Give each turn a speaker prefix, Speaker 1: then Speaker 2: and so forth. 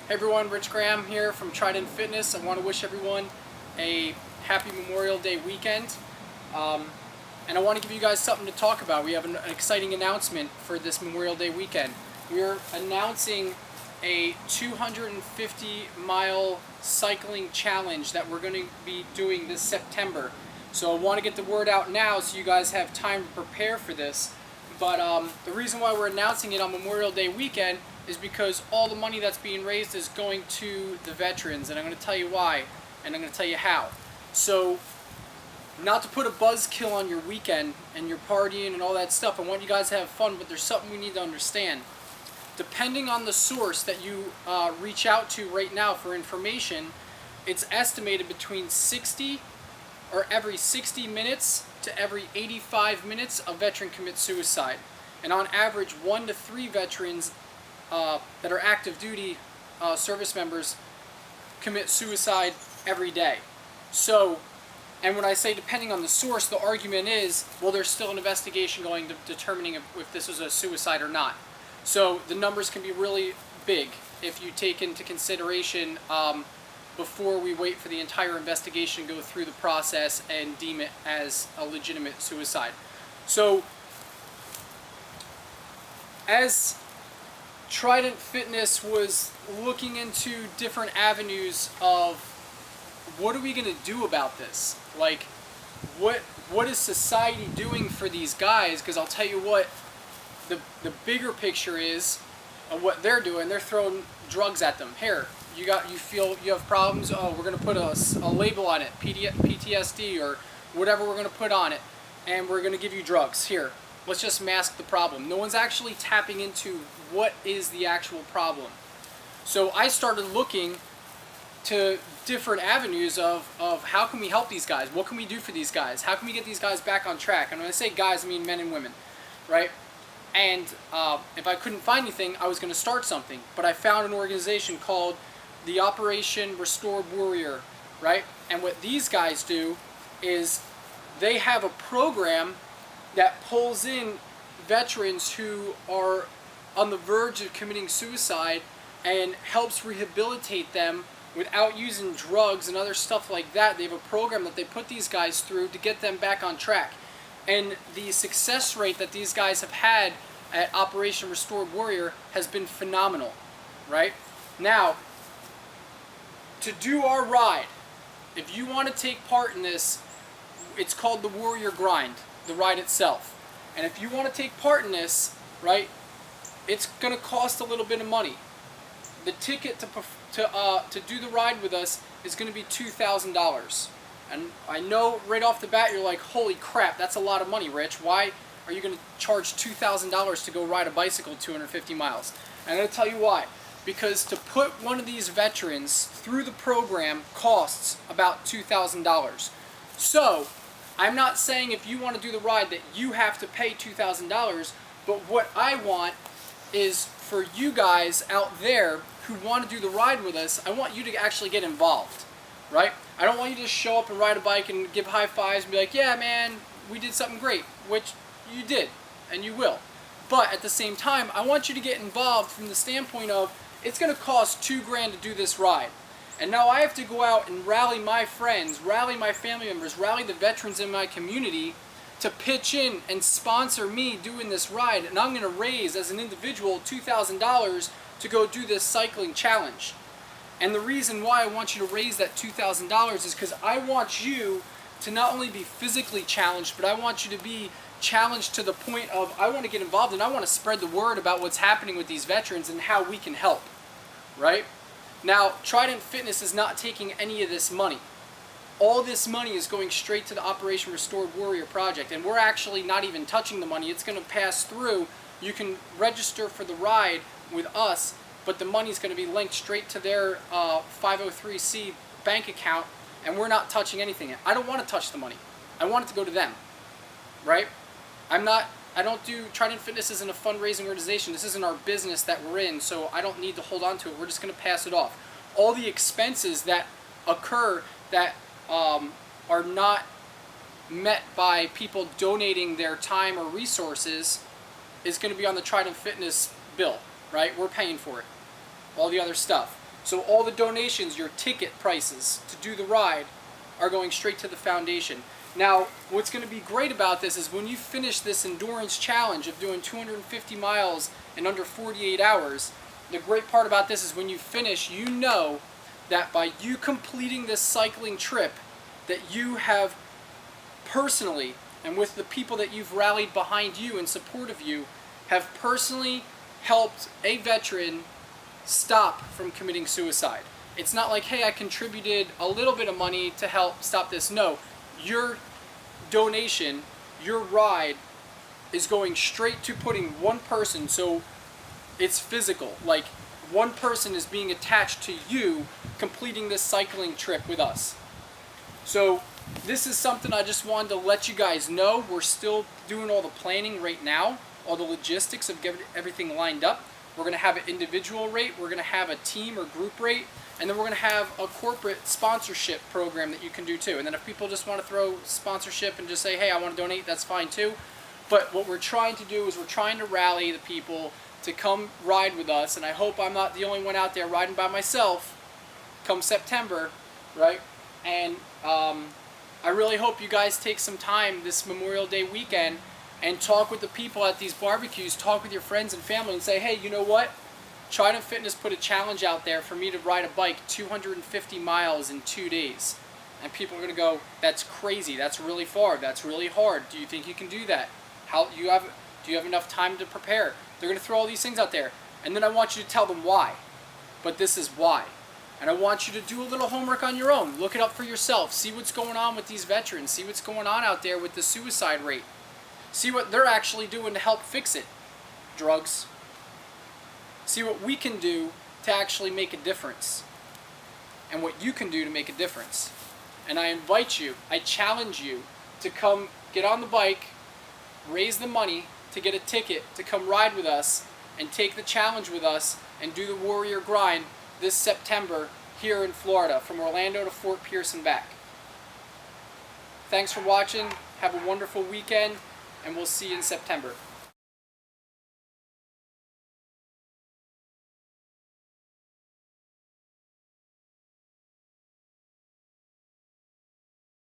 Speaker 1: Hey everyone, Rich Graham here from Trident Fitness. I want to wish everyone a happy Memorial Day weekend. And I want to give you guys something to talk about. We have an exciting announcement for this Memorial Day weekend. We're announcing a 250-mile cycling challenge that we're going to be doing this September. So I want to get the word out now so you guys have time to prepare for this. But the reason why we're announcing it on Memorial Day weekend is because all the money that's being raised is going to the veterans, and I'm going to tell you why, and I'm going to tell you how. So, not to put a buzzkill on your weekend and your partying and all that stuff, I want you guys to have fun, but there's something we need to understand. Depending on the source that you reach out to right now for information, it's estimated between 60 or every 60 minutes to every 85 minutes a veteran commits suicide. And on average, 1 to 3 veterans that are active duty service members commit suicide every day. So, and when I say depending on the source, the argument is, well, there's still an investigation going to determining if this was a suicide or not. So the numbers can be really big if you take into consideration before we wait for the entire investigation to go through the process and deem it as a legitimate suicide. So, as Trident Fitness was looking into different avenues of what are we going to do about this? Like, what is society doing for these guys? Because I'll tell you what, the bigger picture is of what they're doing. They're throwing drugs at them. Here, you feel you have problems. Oh, we're going to put a label on it, PTSD or whatever we're going to put on it, and we're going to give you drugs. Here, let's just mask the problem. No one's actually tapping into what is the actual problem. So I started looking to different avenues of how can we help these guys? What can we do for these guys? How can we get these guys back on track? And when I say guys, I mean men and women, right? And if I couldn't find anything, I was going to start something. But I found an organization called the Operation Restored Warrior, right? And what these guys do is they have a program that pulls in veterans who are on the verge of committing suicide and helps rehabilitate them without using drugs and other stuff like that. They have a program that they put these guys through to get them back on track. And the success rate that these guys have had at Operation Restored Warrior has been phenomenal, right? Now, to do our ride, if you want to take part in this, it's called the Warrior Grind, the ride itself. And if you want to take part in this, right, it's going to cost a little bit of money. The ticket to do the ride with us is going to be $2,000. And I know right off the bat you're like, holy crap, that's a lot of money, Rich. Why are you going to charge $2,000 to go ride a bicycle 250 miles? And I'm going to tell you why. Because to put one of these veterans through the program costs about $2,000. So, I'm not saying if you want to do the ride that you have to pay $2,000, but what I want is for you guys out there who want to do the ride with us, I want you to actually get involved, right? I don't want you to just show up and ride a bike and give high fives and be like, yeah man, we did something great, which you did, and you will. But at the same time, I want you to get involved from the standpoint of, it's going to cost $2,000 to do this ride. And now I have to go out and rally my friends, rally my family members, rally the veterans in my community to pitch in and sponsor me doing this ride. And I'm going to raise, as an individual, $2,000 to go do this cycling challenge. And the reason why I want you to raise that $2,000 is because I want you to not only be physically challenged, but I want you to be challenged to the point of, I want to get involved and I want to spread the word about what's happening with these veterans and how we can help, right? Now, Trident Fitness is not taking any of this money. All this money is going straight to the Operation Restored Warrior project, and we're actually not even touching the money. It's going to pass through. You can register for the ride with us, but the money is going to be linked straight to their 503c bank account, and we're not touching anything. I don't want to touch the money. I want it to go to them, right? Trident Fitness isn't a fundraising organization. This isn't our business that we're in, so I don't need to hold on to it. We're just going to pass it off. All the expenses that occur that are not met by people donating their time or resources is going to be on the Trident Fitness bill, right? We're paying for it. All the other stuff. So all the donations, your ticket prices to do the ride, are going straight to the foundation. Now, what's going to be great about this is when you finish this endurance challenge of doing 250 miles in under 48 hours, the great part about this is when you finish, you know that by you completing this cycling trip, that you have personally, and with the people that you've rallied behind you in support of you, have personally helped a veteran stop from committing suicide. It's not like, hey, I contributed a little bit of money to help stop this. No, your donation, your ride, is going straight to putting one person, so it's physical. Like, one person is being attached to you completing this cycling trip with us. So this is something I just wanted to let you guys know. We're still doing all the planning right now, all the logistics of getting everything lined up. We're going to have an individual rate, we're going to have a team or group rate, and then we're going to have a corporate sponsorship program that you can do too. And then if people just want to throw sponsorship and just say, hey, I want to donate, that's fine too. But what we're trying to do is we're trying to rally the people to come ride with us, and I hope I'm not the only one out there riding by myself come September, right? And I really hope you guys take some time this Memorial Day weekend and talk with the people at these barbecues, talk with your friends and family and say, hey, you know what? Trident Fitness put a challenge out there for me to ride a bike 250 miles in 2 days. And people are going to go, that's crazy, that's really far, that's really hard. Do you think you can do that? Do you have enough time to prepare? They're going to throw all these things out there. And then I want you to tell them why. But this is why. And I want you to do a little homework on your own. Look it up for yourself. See what's going on with these veterans. See what's going on out there with the suicide rate. See what they're actually doing to help fix it. Drugs. See what we can do to actually make a difference. And what you can do to make a difference. And I invite you, I challenge you to come get on the bike, raise the money to get a ticket to come ride with us and take the challenge with us and do the warrior grind this September here in Florida from Orlando to Fort Pierce and back. Thanks for watching. Have a wonderful weekend, and we'll see you in September.